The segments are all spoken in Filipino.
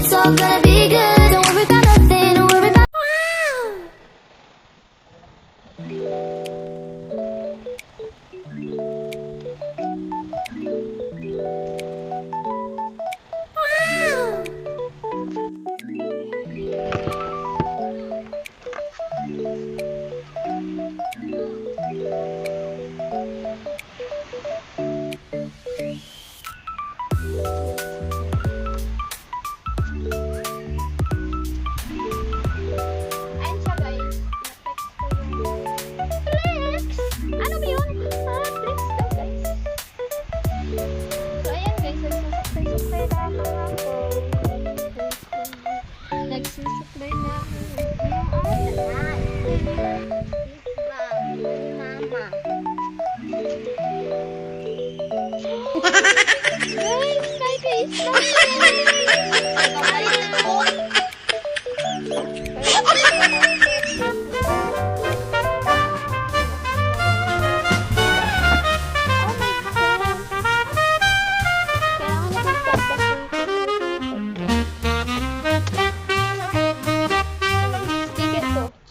It's all gonna be good. Don't worry about nothing. Don't worry about. Ayun siya guys. Flex! Ano ba yun? Flex daw guys. So ayan guys, nagsusupply na ako kahapon. Nagsusupply na ako. Mama. Guys, may face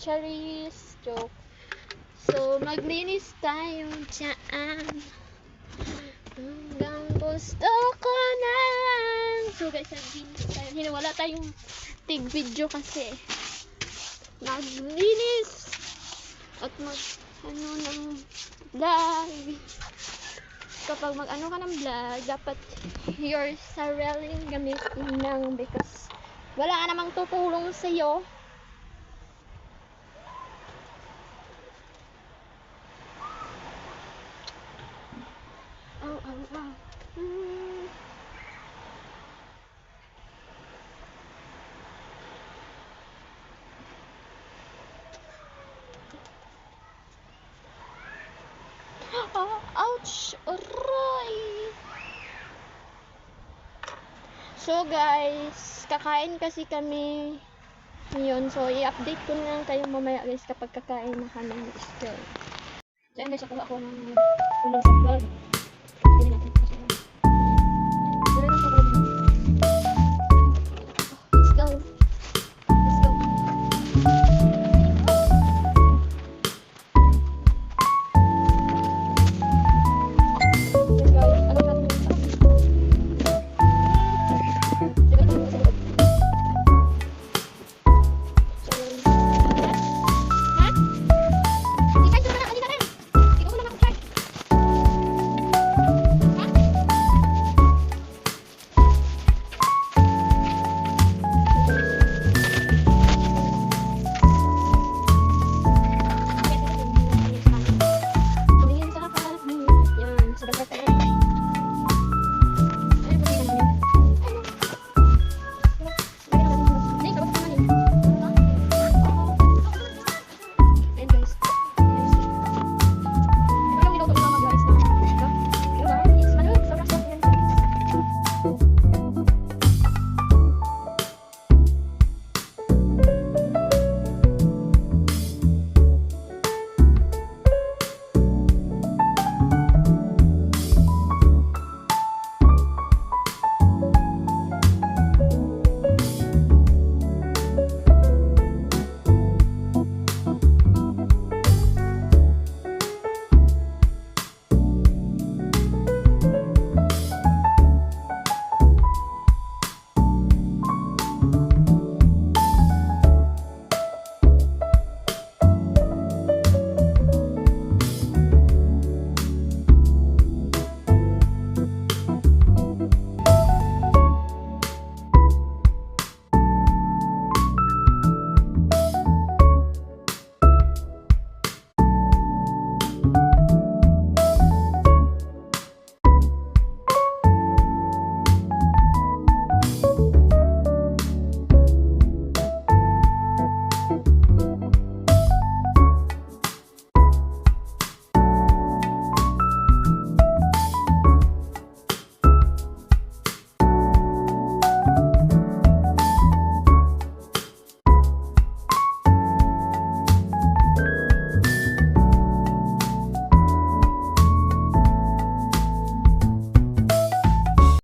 cherries joke. So, maglinis tayo dyan. Hanggang gusto ko na. So, guys, naglinis tayo. Wala tayong tig video kasi maglinis at ano ng vlog. Kapag mag-ano ka ng vlog, dapat your sariling gamitin lang because wala ka namang tutulong sa'yo. Oh, ouch! Aray! So guys, kakain kasi kami ngayon. So i-update ko na lang kayo mamaya guys kapag kakain na kami ng school. So guys, ako ng ulam sa vlog.